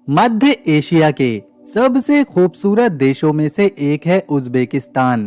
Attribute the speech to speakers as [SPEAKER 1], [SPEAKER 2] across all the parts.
[SPEAKER 1] मध्य Asia के सबसे खूबसूरत देशों में से एक है उज़्बेकिस्तान।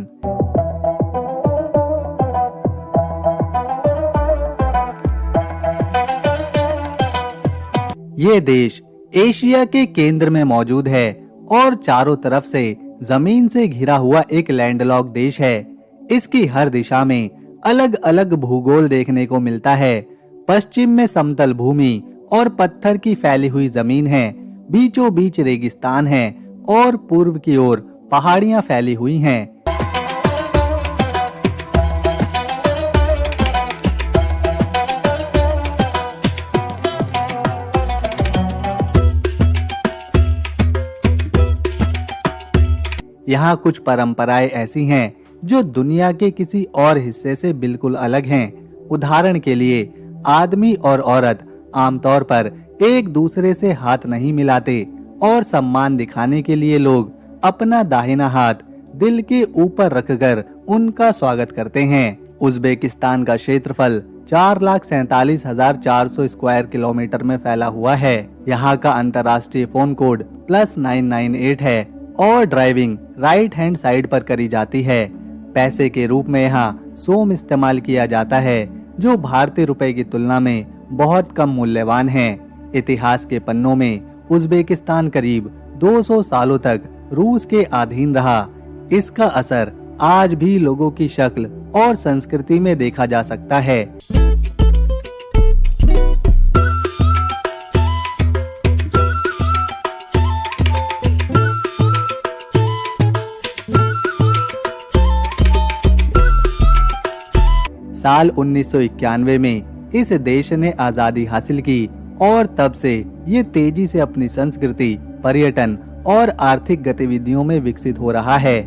[SPEAKER 1] ये देश एशिया के केंद्र में मौजूद है और चारों तरफ से जमीन से घिरा हुआ एक लैंडलॉक देश है। इसकी हर दिशा में अलग अलग भूगोल देखने को मिलता है। पश्चिम में समतल भूमि और पत्थर की फैली हुई जमीन है, बीचों बीच रेगिस्तान है और पूर्व की ओर पहाड़ियां फैली हुई हैं। यहाँ कुछ परंपराएं ऐसी हैं जो दुनिया के किसी और हिस्से से बिल्कुल अलग हैं। उदाहरण के लिए आदमी और औरत आमतौर पर एक दूसरे से हाथ नहीं मिलाते और सम्मान दिखाने के लिए लोग अपना दाहिना हाथ दिल के ऊपर रखकर उनका स्वागत करते हैं। उज़्बेकिस्तान का क्षेत्रफल 4,47,400 स्क्वायर किलोमीटर में फैला हुआ है। यहाँ का अंतर्राष्ट्रीय फोन कोड +998 है और ड्राइविंग राइट हैंड साइड पर करी जाती है। पैसे के रूप में यहाँ सोम इस्तेमाल किया जाता है, जो भारतीय रुपए की तुलना में बहुत कम मूल्यवान है। इतिहास के पन्नों में उज़्बेकिस्तान करीब 200 सालों तक रूस के अधीन रहा। इसका असर आज भी लोगों की शक्ल और संस्कृति में देखा जा सकता है। साल 1991 में इस देश ने आजादी हासिल की और तब से ये तेजी से अपनी संस्कृति, पर्यटन और आर्थिक गतिविधियों में विकसित हो रहा है।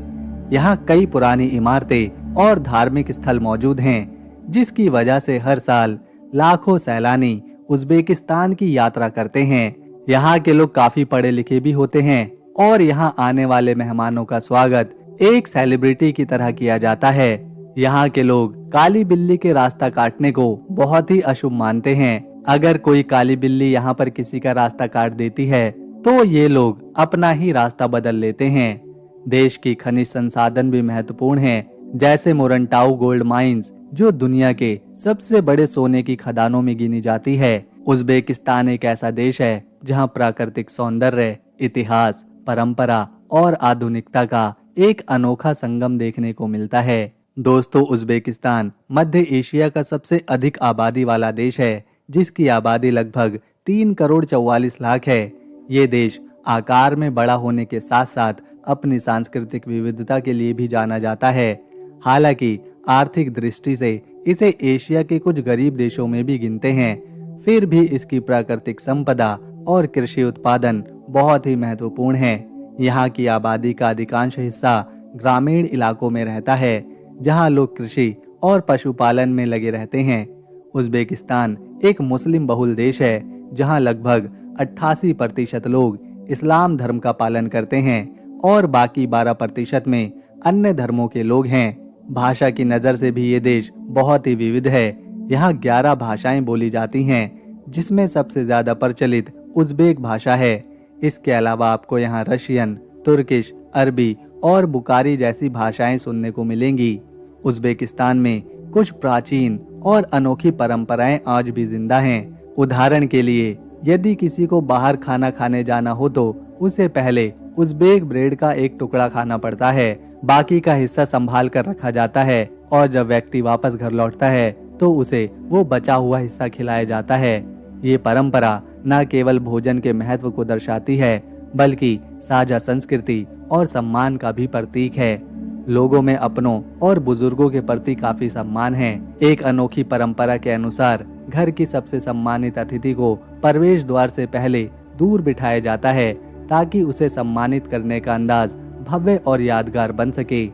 [SPEAKER 1] यहाँ कई पुरानी इमारतें और धार्मिक स्थल मौजूद हैं, जिसकी वजह से हर साल लाखों सैलानी उज़्बेकिस्तान की यात्रा करते हैं। यहाँ के लोग काफी पढ़े लिखे भी होते हैं और यहाँ आने वाले मेहमानों का स्वागत एक सेलिब्रिटी की तरह किया जाता है। यहाँ के लोग काली बिल्ली के रास्ता काटने को बहुत ही अशुभ मानते हैं। अगर कोई काली बिल्ली यहाँ पर किसी का रास्ता काट देती है तो ये लोग अपना ही रास्ता बदल लेते हैं। देश की खनिज संसाधन भी महत्वपूर्ण हैं, जैसे मोरंटाऊ गोल्ड माइंस, जो दुनिया के सबसे बड़े सोने की खदानों में गिनी जाती है। उज़्बेकिस्तान एक ऐसा देश है जहाँ प्राकृतिक सौंदर्य, इतिहास, परंपरा और आधुनिकता का एक अनोखा संगम देखने को मिलता है। दोस्तों, उज़्बेकिस्तान मध्य एशिया का सबसे अधिक आबादी वाला देश है, जिसकी आबादी लगभग 3,44,00,000 है। ये देश आकार में बड़ा होने के साथ साथ अपनी सांस्कृतिक विविधता के लिए भी जाना जाता है। हालांकि आर्थिक दृष्टि से इसे एशिया के कुछ गरीब देशों में भी गिनते हैं, फिर भी इसकी प्राकृतिक संपदा और कृषि उत्पादन बहुत ही महत्वपूर्ण है। यहाँ की आबादी का अधिकांश हिस्सा ग्रामीण इलाकों में रहता है, जहाँ लोग कृषि और पशुपालन में लगे रहते हैं। उज़्बेकिस्तान एक मुस्लिम बहुल देश है, जहाँ लगभग 88% लोग इस्लाम धर्म का पालन करते हैं और बाकी 12% में अन्य धर्मों के लोग हैं। भाषा की नज़र से भी ये देश बहुत ही विविध है। यहाँ 11 भाषाएं बोली जाती हैं, जिसमें सबसे ज्यादा प्रचलित उज़्बेक भाषा है। इसके अलावा आपको यहाँ रशियन, तुर्किश, अरबी और बुकारी जैसी भाषाएं सुनने को मिलेंगी। उज़्बेकिस्तान में कुछ प्राचीन और अनोखी परंपराएं आज भी जिंदा हैं। उदाहरण के लिए, यदि किसी को बाहर खाना खाने जाना हो तो उसे पहले उज़्बेक ब्रेड का एक टुकड़ा खाना पड़ता है, बाकी का हिस्सा संभाल कर रखा जाता है और जब व्यक्ति वापस घर लौटता है तो उसे वो बचा हुआ हिस्सा खिलाया जाता है। ये परंपरा न केवल भोजन के महत्व को दर्शाती है, बल्कि साझा संस्कृति और सम्मान का भी प्रतीक है। लोगों में अपनों और बुजुर्गों के प्रति काफी सम्मान है। एक अनोखी परंपरा के अनुसार घर की सबसे सम्मानित अतिथि को प्रवेश द्वार से पहले दूर बिठाया जाता है, ताकि उसे सम्मानित करने का अंदाज भव्य और यादगार बन सके।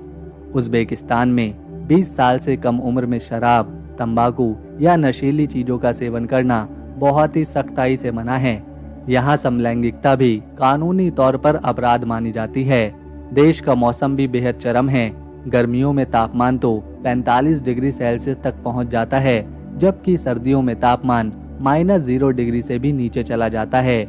[SPEAKER 1] उज़्बेकिस्तान में 20 साल से कम उम्र में शराब, तंबाकू या नशीली चीजों का सेवन करना बहुत ही सख्ताई से मना है। यहाँ समलैंगिकता भी कानूनी तौर पर अपराध मानी जाती है। देश का मौसम भी बेहद चरम है। गर्मियों में तापमान तो 45 डिग्री सेल्सियस तक पहुँच जाता है, जबकि सर्दियों में तापमान -0 डिग्री से भी नीचे चला जाता है।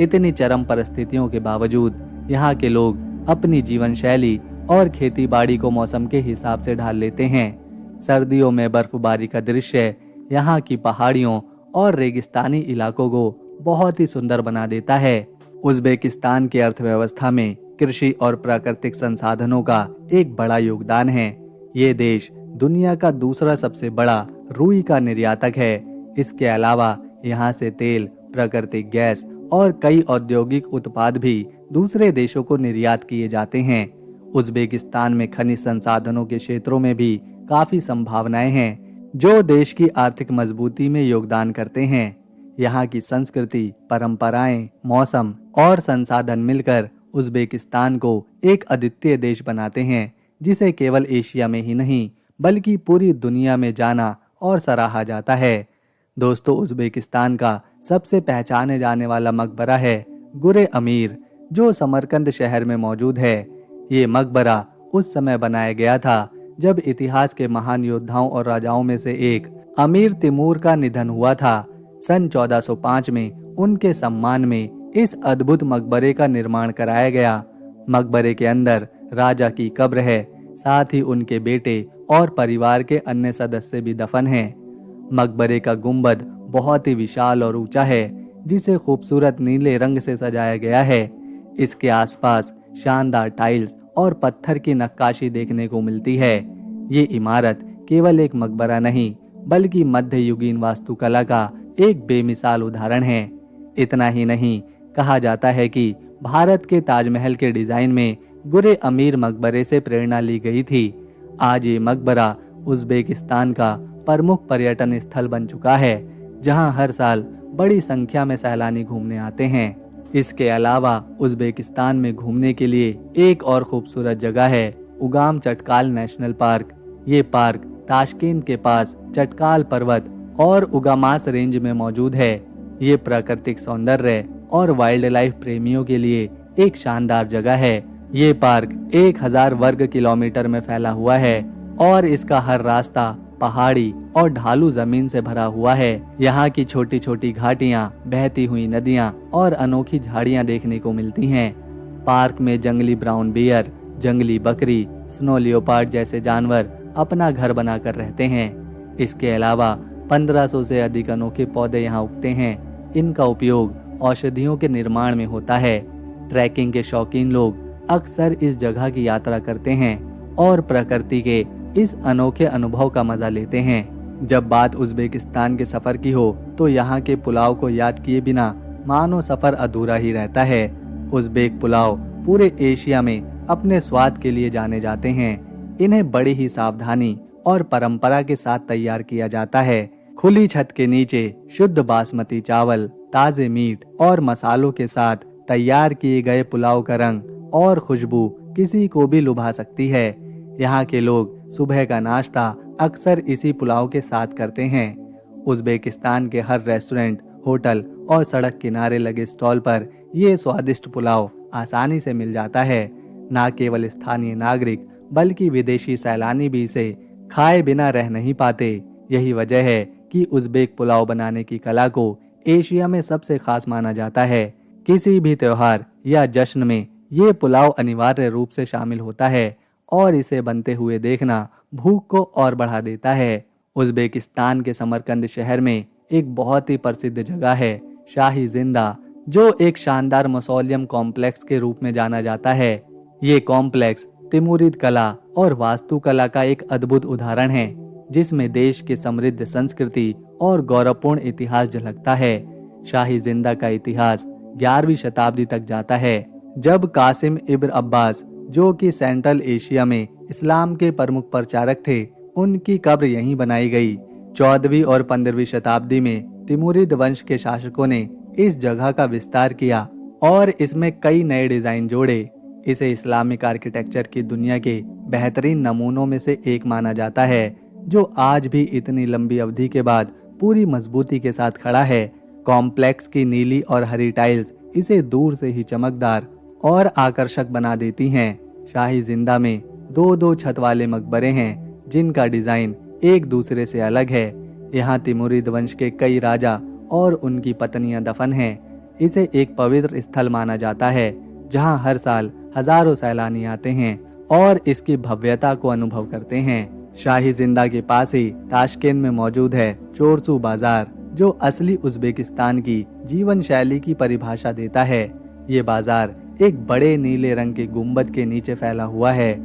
[SPEAKER 1] इतनी चरम परिस्थितियों के बावजूद यहाँ के लोग अपनी जीवन शैली और खेती बाड़ी को मौसम के हिसाब से ढाल लेते हैं। सर्दियों में बर्फबारी का दृश्य यहाँ की पहाड़ियों और रेगिस्तानी इलाकों को बहुत ही सुंदर बना देता है। उज़्बेकिस्तान की अर्थव्यवस्था में कृषि और प्राकृतिक संसाधनों का एक बड़ा योगदान है। ये देश दुनिया का दूसरा सबसे बड़ा रुई का निर्यातक है। इसके अलावा यहाँ से तेल, प्राकृतिक गैस और कई औद्योगिक उत्पाद भी दूसरे देशों को निर्यात किए जाते हैं। उज़्बेकिस्तान में खनिज संसाधनों के क्षेत्रों में भी काफी संभावनाएं हैं, जो देश की आर्थिक मजबूती में योगदान करते हैं। यहाँ की संस्कृति, परंपराएं, मौसम और संसाधन मिलकर उज़्बेकिस्तान को एक अद्वितीय देश बनाते हैं, जिसे केवल एशिया में ही नहीं बल्कि पूरी दुनिया में जाना और सराहा जाता है। दोस्तों, उज़्बेकिस्तान का सबसे पहचाने जाने वाला मकबरा है गुरे अमीर, जो समरकंद शहर में मौजूद है। ये मकबरा उस समय बनाया गया था जब इतिहास के महान योद्धाओं और राजाओं में से एक अमीर तिमूर का निधन हुआ था। सन 1405 में उनके सम्मान में इस अद्भुत मकबरे का निर्माण कराया गया। मकबरे के अंदर राजा की कब्र है, साथ ही उनके बेटे और परिवार के अन्य सदस्य भी दफन हैं। मकबरे का गुंबद बहुत ही विशाल और ऊंचा है, जिसे खूबसूरत नीले रंग से सजाया गया है। इसके आसपास शानदार टाइल्स और पत्थर की नक्काशी देखने को मिलती है। ये इमारत केवल एक मकबरा नहीं बल्कि मध्ययुगीन वास्तुकला का एक बेमिसाल उदाहरण है। इतना ही नहीं, कहा जाता है कि भारत के ताजमहल के डिजाइन में गुरे अमीर मकबरे से प्रेरणा ली गई थी। आज ये मकबरा उज़्बेकिस्तान का प्रमुख पर्यटन स्थल बन चुका है, जहां हर साल बड़ी संख्या में सैलानी घूमने आते हैं। इसके अलावा उज़्बेकिस्तान में घूमने के लिए एक और खूबसूरत जगह है उगाम चटकाल नेशनल पार्क। ये पार्क ताशकेंत के पास चटकाल पर्वत और उगामास रेंज में मौजूद है। ये प्राकृतिक सौंदर्य और वाइल्ड लाइफ प्रेमियों के लिए एक शानदार जगह है। ये पार्क 1000 वर्ग किलोमीटर में फैला हुआ है और इसका हर रास्ता पहाड़ी और ढालू जमीन से भरा हुआ है। यहाँ की छोटी छोटी घाटियाँ, बहती हुई नदियाँ और अनोखी झाड़ियाँ देखने को मिलती हैं। पार्क में जंगली ब्राउन बियर, जंगली बकरी, स्नो लियोपार्ड जैसे जानवर अपना घर बनाकर रहते हैं। इसके अलावा 1500 से अधिक अनोखे पौधे यहाँ उगते हैं। इनका उपयोग औषधियों के निर्माण में होता है। ट्रैकिंग के शौकीन लोग अक्सर इस जगह की यात्रा करते हैं और प्रकृति के इस अनोखे अनुभव का मजा लेते हैं। जब बात उज़्बेकिस्तान के सफर की हो तो यहाँ के पुलाव को याद किए बिना मानो सफर अधूरा ही रहता है। उज़्बेक पुलाव पूरे एशिया में अपने स्वाद के लिए जाने जाते हैं। इन्हें बड़ी ही सावधानी और परंपरा के साथ तैयार किया जाता है। खुली छत के नीचे शुद्ध बासमती चावल, ताजे मीट और मसालों के साथ तैयार किए गए पुलाव का रंग और खुशबू किसी को भी लुभा सकती है। यहाँ के लोग सुबह का नाश्ता अक्सर इसी पुलाव के साथ करते हैं। उज़्बेकिस्तान के हर रेस्टोरेंट, होटल और सड़क किनारे लगे स्टॉल पर ये स्वादिष्ट पुलाव आसानी से मिल जाता है। न केवल स्थानीय नागरिक बल्कि विदेशी सैलानी भी इसे खाए बिना रह नहीं पाते। यही वजह है कि उज़्बेक पुलाव बनाने की कला को एशिया में सबसे खास माना जाता है। किसी भी त्योहार या जश्न में ये पुलाव अनिवार्य रूप से शामिल होता है और इसे बनते हुए देखना भूख को और बढ़ा देता है। उज़्बेकिस्तान के समरकंद शहर में एक बहुत ही प्रसिद्ध जगह है शाही जिंदा, जो एक शानदार मौसोलियम कॉम्प्लेक्स के रूप में जाना जाता है। ये कॉम्प्लेक्स तिमुरिद कला और वास्तुकला का एक अद्भुत उदाहरण है, जिसमें देश की समृद्ध संस्कृति और गौरवपूर्ण इतिहास झलकता है। शाही जिंदा का इतिहास 11वीं शताब्दी तक जाता है, जब कासिम इब्न अब्बास, जो कि सेंट्रल एशिया में इस्लाम के प्रमुख प्रचारक थे, उनकी कब्र यहीं बनाई गई। 14वीं और 15वीं शताब्दी में तिमुरिद वंश के शासकों ने इस जगह का विस्तार किया और इसमें कई नए डिजाइन जोड़े। इसे इस्लामिक आर्किटेक्चर की दुनिया के बेहतरीन नमूनों में से एक माना जाता है, जो आज भी इतनी लंबी अवधि के बाद पूरी मजबूती के साथ खड़ा है। कॉम्प्लेक्स की नीली और हरी टाइल्स इसे दूर से ही चमकदार और आकर्षक बना देती हैं। शाही जिंदा में 2-2 छत वाले मकबरे हैं, जिनका डिजाइन एक दूसरे से अलग है। यहाँ तिमुरिद वंश के कई राजा और उनकी पत्नियां दफन हैं, इसे एक पवित्र स्थल माना जाता है, जहां हर साल हजारों सैलानी आते हैं और इसकी भव्यता को अनुभव करते हैं। शाही जिंदा के पास ही ताशकेंट में मौजूद है चोरसू बाजार, जो असली उज़्बेकिस्तान की जीवन शैली की परिभाषा देता है। ये बाजार एक बड़े नीले रंग के गुंबद के नीचे फैला हुआ है।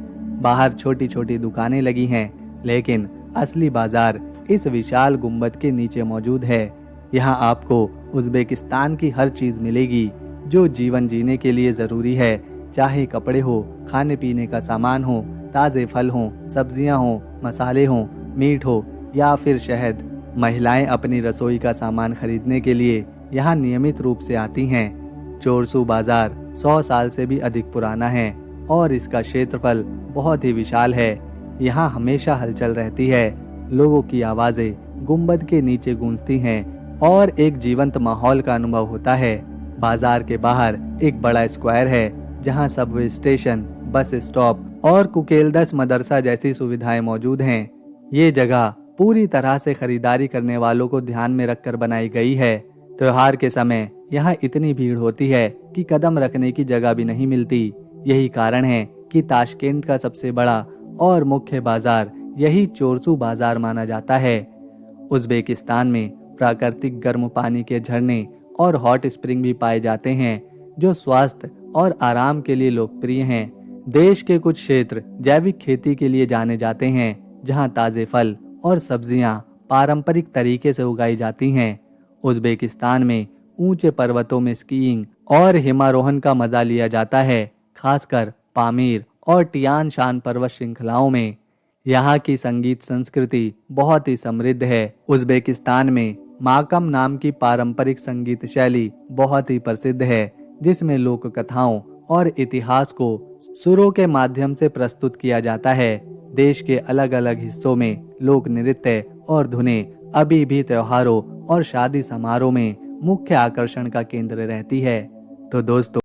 [SPEAKER 1] बाहर छोटी छोटी दुकानें लगी हैं, लेकिन असली बाजार इस विशाल गुंबद के नीचे मौजूद है। यहाँ आपको उज़्बेकिस्तान की हर चीज मिलेगी जो जीवन जीने के लिए जरूरी है, चाहे कपड़े हो, खाने पीने का सामान हो, ताजे फल हो, सब्जियां हो, मसाले हो, मीट हो या फिर शहद। महिलाएं अपनी रसोई का सामान खरीदने के लिए यहाँ नियमित रूप से आती हैं। चोरसू बाजार 100 साल से भी अधिक पुराना है और इसका क्षेत्रफल बहुत ही विशाल है। यहाँ हमेशा हलचल रहती है, लोगों की आवाजें गुंबद के नीचे गूंजती हैं और एक जीवंत माहौल का अनुभव होता है। बाजार के बाहर एक बड़ा स्क्वायर है, जहाँ सबवे स्टेशन, बस स्टॉप और कुकेलदस मदरसा जैसी सुविधाएं मौजूद हैं। ये जगह पूरी तरह से खरीदारी करने वालों को ध्यान में रखकर बनाई गई है। त्योहार के समय यहाँ इतनी भीड़ होती है कि कदम रखने की जगह भी नहीं मिलती। यही कारण है कि ताशकेंट का सबसे बड़ा और मुख्य बाजार यही चोरसू बाजार माना जाता है। उज़्बेकिस्तान में प्राकृतिक गर्म पानी के झरने और हॉट स्प्रिंग भी पाए जाते हैं, जो स्वास्थ्य और आराम के लिए लोकप्रिय हैं। देश के कुछ क्षेत्र जैविक खेती के लिए जाने जाते हैं, जहां ताजे फल और सब्जियां पारंपरिक तरीके से उगाई जाती हैं। उज़्बेकिस्तान में ऊंचे पर्वतों में स्कीइंग और हिमारोहण का मजा लिया जाता है, खासकर पामीर और टियान शान पर्वत श्रृंखलाओं में। यहाँ की संगीत संस्कृति बहुत ही समृद्ध है। उज़्बेकिस्तान में माकम नाम की पारंपरिक संगीत शैली बहुत ही प्रसिद्ध है, जिसमें लोक कथाओं और इतिहास को सुरों के माध्यम से प्रस्तुत किया जाता है। देश के अलग अलग हिस्सों में लोक नृत्य और धुनें अभी भी त्योहारों और शादी समारोह में मुख्य आकर्षण का केंद्र रहती है। तो दोस्तों,